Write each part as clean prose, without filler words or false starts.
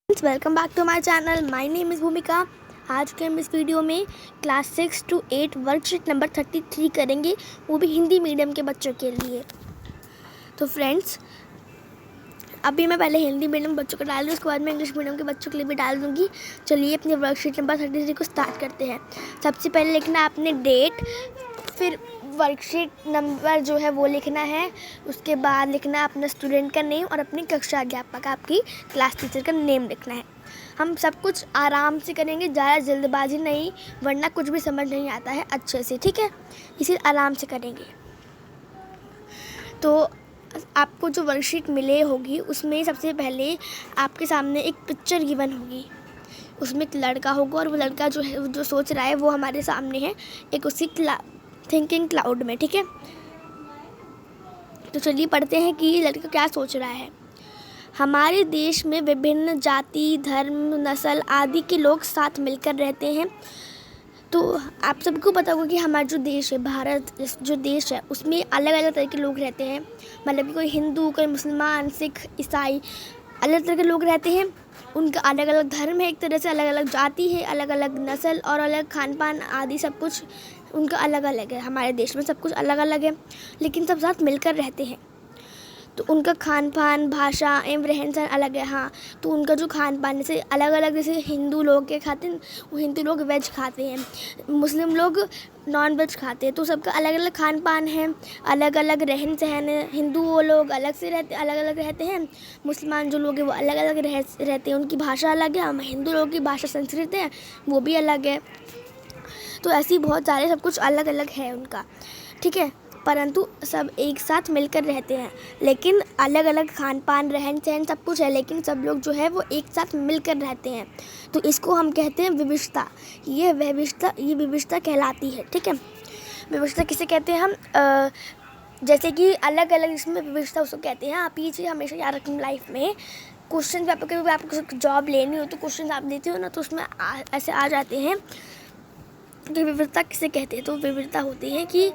Welcome back to my channel. My name is Bhumika. आज के हम इस वीडियो में क्लास 6 to 8 वर्कशीट नंबर 33 करेंगे, वो भी हिंदी मीडियम के बच्चों के लिए। तो फ्रेंड्स, अभी मैं पहले हिंदी मीडियम बच्चों को डाल दूँ, उसके बाद मैं इंग्लिश मीडियम के बच्चों के लिए भी डाल दूँगी। चलिए अपनी वर्कशीट नंबर 33 को स्टार्ट करते हैं। सबसे पहले लिखना है आपने डेट, फिर वर्कशीट नंबर जो है वो लिखना है। उसके बाद लिखना है अपना स्टूडेंट का नेम और अपनी कक्षा अध्यापक आपकी क्लास टीचर का नेम लिखना है। हम सब कुछ आराम से करेंगे, ज़्यादा जल्दबाजी नहीं, वरना कुछ भी समझ नहीं आता है अच्छे से, ठीक है। इसे आराम से करेंगे। तो आपको जो वर्कशीट मिले होगी उसमें सबसे पहले आपके सामने एक पिक्चर गिवन होगी। उसमें एक लड़का होगा और वो लड़का जो है जो सोच रहा है वो हमारे सामने है, एक उसकी थिंकिंग क्लाउड में, ठीक है। तो चलिए पढ़ते हैं कि ये लड़का क्या सोच रहा है। हमारे देश में विभिन्न जाति, धर्म, नस्ल आदि के लोग साथ मिलकर रहते हैं। तो आप सबको पता होगा कि हमारा जो देश है, भारत जो देश है, उसमें अलग अलग तरह के लोग रहते हैं। मतलब कि कोई हिंदू, कोई मुसलमान, सिख, ईसाई, अलग तरह के लोग रहते हैं। उनका अलग अलग धर्म है, एक तरह से अलग अलग जाति है, अलग अलग नस्ल और अलग खान पान आदि सब कुछ उनका अलग अलग है। हमारे देश में सब कुछ अलग अलग है, लेकिन सब साथ मिलकर रहते हैं। तो उनका खान पान, भाषा एवं रहन सहन अलग है। हाँ, तो उनका जो खान पान जैसे अलग अलग, जैसे हिंदू लोग के खाते हैं, वो हिंदू लोग वेज खाते हैं, मुस्लिम लोग नॉन वेज खाते हैं। तो सबका अलग अलग खान पान है, अलग अलग रहन सहन है। हिंदू वो लोग अलग से रहते, अलग अलग रहते हैं। मुसलमान जो लोग हैं वो अलग अलग रहते हैं, उनकी भाषा अलग है। हम हिंदू लोगों की भाषा संस्कृत है, वो भी अलग है। तो ऐसे ही बहुत सारे सब कुछ अलग अलग है उनका, ठीक है। परंतु सब एक साथ मिलकर रहते हैं, लेकिन अलग अलग खान पान, रहन सहन सब कुछ है, लेकिन सब लोग जो है वो एक साथ मिलकर रहते हैं। तो इसको हम कहते हैं विविधता। ये विविधता कहलाती है, ठीक है। विविधता किसे कहते हैं हम? जैसे कि अलग अलग इसमें विविधता उसको कहते हैं। आप ये चीज़ हमेशा याद रखें लाइफ में। क्वेश्चन पेपर के भी आपको जॉब लेनी हो तो क्वेश्चन आप देते हो ना, तो उसमें ऐसे आ जाते हैं कि विविधता किसे कहते हैं। तो विविधता होती है कि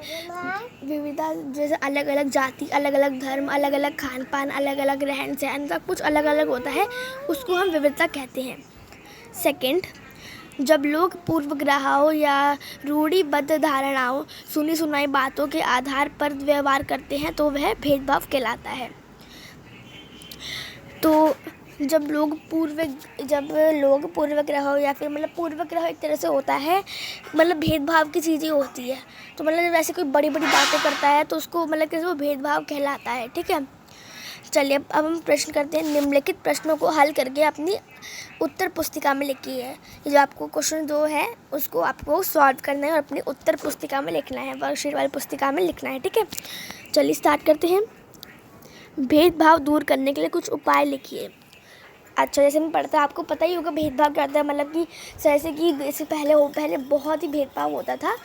विविधता जैसे अलग अलग जाति, अलग अलग धर्म, अलग अलग खान पान, अलग अलग रहन सहन, सब कुछ अलग अलग होता है, उसको हम विविधता कहते हैं। सेकंड, जब लोग पूर्वग्रहों या रूढ़िबद्ध धारणाओं, सुनी सुनाई बातों के आधार पर व्यवहार करते हैं तो वह भेदभाव कहलाता है। तो जब लोग पूर्वग्रह या फिर मतलब पूर्वग्रह एक तरह से होता है, मतलब भेदभाव की चीज़ें होती है। तो मतलब जब ऐसे कोई बड़ी बड़ी बातें करता है तो उसको मतलब कैसे वो भेदभाव कहलाता है, ठीक है। चलिए अब हम प्रश्न करते हैं। निम्नलिखित प्रश्नों को हल करके अपनी उत्तर पुस्तिका में लिखिए। ये जो आपको क्वेश्चन 2 है उसको आपको सॉल्व करना है और अपनी उत्तर पुस्तिका में लिखना है, वर्कशीट वाली पुस्तिका में लिखना है, ठीक है। चलिए स्टार्ट करते हैं। भेदभाव दूर करने के लिए कुछ उपाय लिखिए। अच्छा, जैसे हम पढ़ते हैं, आपको पता ही होगा भेदभाव क्या होता है। मतलब कि जैसे कि इससे पहले बहुत ही भेदभाव होता था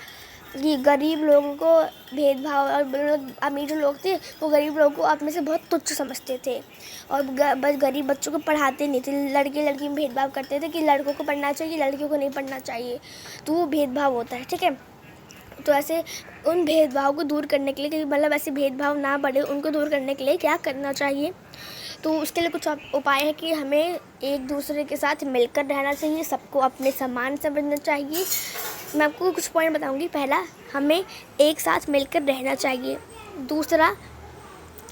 कि गरीब लोगों को भेदभाव, और अमीर जो लोग थे वो गरीब लोगों को अपने से बहुत तुच्छ समझते थे और बस गरीब बच्चों को पढ़ाते नहीं थे। लड़के लड़की में भेदभाव करते थे कि लड़कों को पढ़ना चाहिए, लड़कियों को नहीं पढ़ना चाहिए। तो वो भेदभाव होता है, ठीक है। तो ऐसे उन भेदभाव को दूर करने के लिए, कि मतलब ऐसे भेदभाव ना बढ़े, उनको दूर करने के लिए क्या करना चाहिए? तो उसके लिए कुछ उपाय है कि हमें एक दूसरे के साथ मिलकर रहना चाहिए, सबको अपने समान समझना चाहिए। मैं आपको कुछ पॉइंट बताऊंगी। पहला, हमें एक साथ मिलकर रहना चाहिए। दूसरा,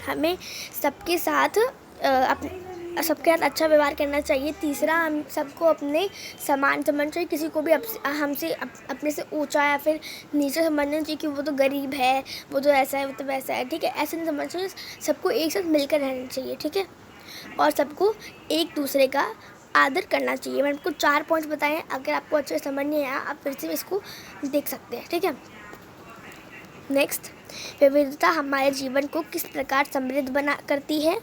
हमें सबके साथ अच्छा व्यवहार करना चाहिए। तीसरा, हम सबको अपने समान समझना चाहिए, किसी को भी हमसे अपने से ऊंचा या फिर नीचे समझना चाहिए कि वो तो गरीब है, वो तो ऐसा है, वो तो वैसा है, ठीक है। ऐसे नहीं समझना चाहिए, सबको एक साथ मिलकर रहना चाहिए, ठीक है। और सबको एक दूसरे का आदर करना चाहिए। मैंने आपको 4 पॉइंट्स बताए हैं। अगर आपको अच्छे से समझ नहीं आया, आप फिर से इसको देख सकते हैं, ठीक है। नेक्स्ट, विविधता हमारे जीवन को किस प्रकार समृद्ध बना करती है?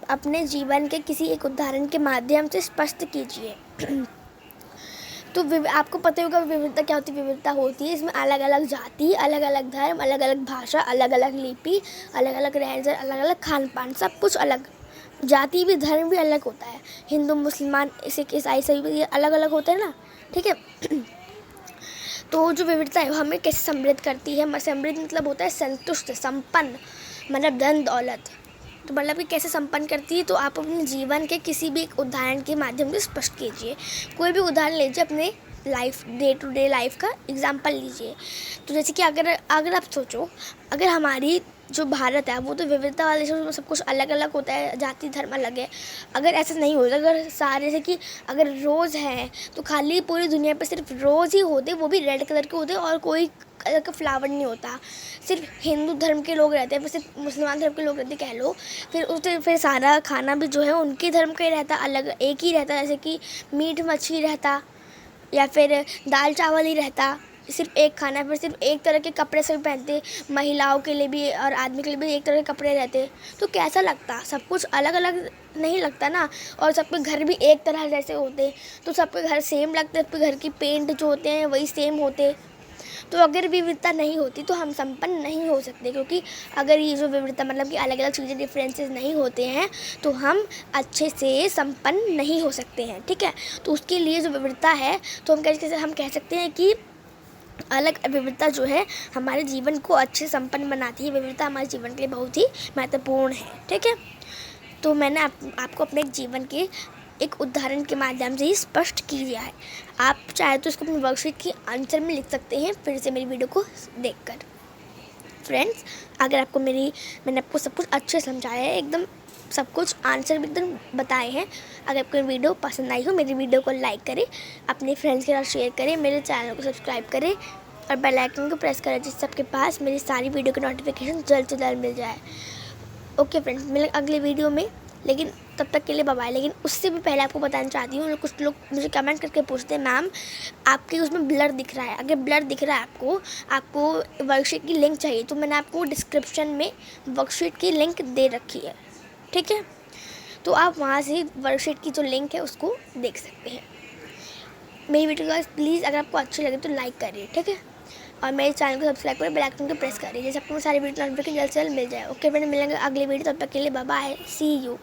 अपने जीवन के किसी एक उदाहरण के माध्यम से स्पष्ट कीजिए। तो आपको पता होगा विविधता क्या होती है। विविधता होती है इसमें अलग अलग जाति, अलग अलग धर्म, अलग अलग भाषा, अलग अलग लिपि, अलग अलग रहन सहन, अलग अलग खान पान, सब कुछ अलग। जाति भी, धर्म भी अलग होता है। हिंदू, मुसलमान, सिख, ईसाई सभी अलग अलग होते हैं ना, ठीक है। तो जो विविधता है वो हमें कैसे समृद्ध करती है? समृद्ध मतलब होता है संतुष्ट, संपन्न, मतलब धन दौलत। तो मतलब कि कैसे संपन्न करती है, तो आप अपने जीवन के किसी भी एक उदाहरण के माध्यम से स्पष्ट कीजिए। कोई भी उदाहरण लीजिए, अपने life day to day life का एग्जाम्पल लीजिए। तो जैसे कि अगर आप सोचो, अगर हमारी जो भारत है वो तो विविधता वाले देश में सब कुछ अलग अलग होता है, जाति धर्म अलग है। अगर ऐसा नहीं होता, अगर सारे से कि अगर रोज़ हैं तो खाली पूरी दुनिया पर सिर्फ रोज़ ही होते, वो भी रेड कलर के होते और कोई कलर का फ्लावर नहीं होता, सिर्फ हिंदू धर्म के लोग रहते हैं, सिर्फ मुसलमान धर्म के लोग रहते कह लो, फिर सारा खाना भी जो है उनके धर्म का ही रहता, अलग एक ही रहता, जैसे कि मीट मछली रहता या फिर दाल चावल ही रहता, सिर्फ एक खाना, फिर सिर्फ एक तरह के कपड़े सभी पहनते, महिलाओं के लिए भी और आदमी के लिए भी एक तरह के कपड़े रहते, तो कैसा लगता? सब कुछ अलग अलग नहीं लगता ना। और सबके घर भी एक तरह जैसे होते तो सबके घर सेम लगते, सबके घर की पेंट जो होते हैं वही सेम होते। तो अगर विविधता नहीं होती तो हम संपन्न नहीं हो सकते, क्योंकि अगर ये जो विविधता मतलब कि अलग अलग चीज़ें डिफरेंसेस नहीं होते हैं तो हम अच्छे से संपन्न नहीं हो सकते हैं, ठीक है। तो उसके लिए जो विविधता है, तो हम कह सकते हैं कि अलग विविधता जो है हमारे जीवन को अच्छे संपन्न बनाती है। विविधता हमारे जीवन के लिए बहुत ही महत्वपूर्ण है, ठीक है। तो मैंने आपको अपने जीवन के एक उदाहरण के माध्यम से ही स्पष्ट किया है। आप चाहे तो इसको अपनी वर्कशीट की आंसर में लिख सकते हैं फिर से मेरी वीडियो को देखकर। फ्रेंड्स, अगर आपको मैंने आपको सब कुछ अच्छे समझाया है, एकदम सब कुछ आंसर भी एकदम बताए हैं। अगर आपको वीडियो पसंद आई हो, मेरी वीडियो को लाइक करें, अपने फ्रेंड्स के साथ शेयर करें, मेरे चैनल को सब्सक्राइब करें और बेल आइकन को प्रेस करें, जिससे सबके पास मेरी सारी वीडियो की नोटिफिकेशन जल्द से जल्द मिल जाए। ओके फ्रेंड्स, मिलेंगे अगले वीडियो में, लेकिन तब तक के लिए बाय बाय। लेकिन उससे भी पहले आपको बताना चाहती हूँ, कुछ लोग मुझे कमेंट करके पूछते हैं, मैम आपके उसमें ब्लर दिख रहा है। अगर ब्लर दिख रहा है आपको वर्कशीट की लिंक चाहिए, तो मैंने आपको डिस्क्रिप्शन में वर्कशीट की लिंक दे रखी है, ठीक है। तो आप वहाँ से वर्कशीट की जो लिंक है उसको देख सकते हैं। मेरी वीडियो का प्लीज़ अगर आपको अच्छी लगे तो लाइक करिए, ठीक है, और मेरे चैनल को सब्सक्राइब करें, बेल आइकन को प्रेस करिए, जैसे आपको सारी वीडियो नोटिफिकेशन जल्द से जल्द मिल जाए। ओके फ्रेंड, मिलेंगे अगली वीडियो, तब तक के लिए बाय बाय, सी यू।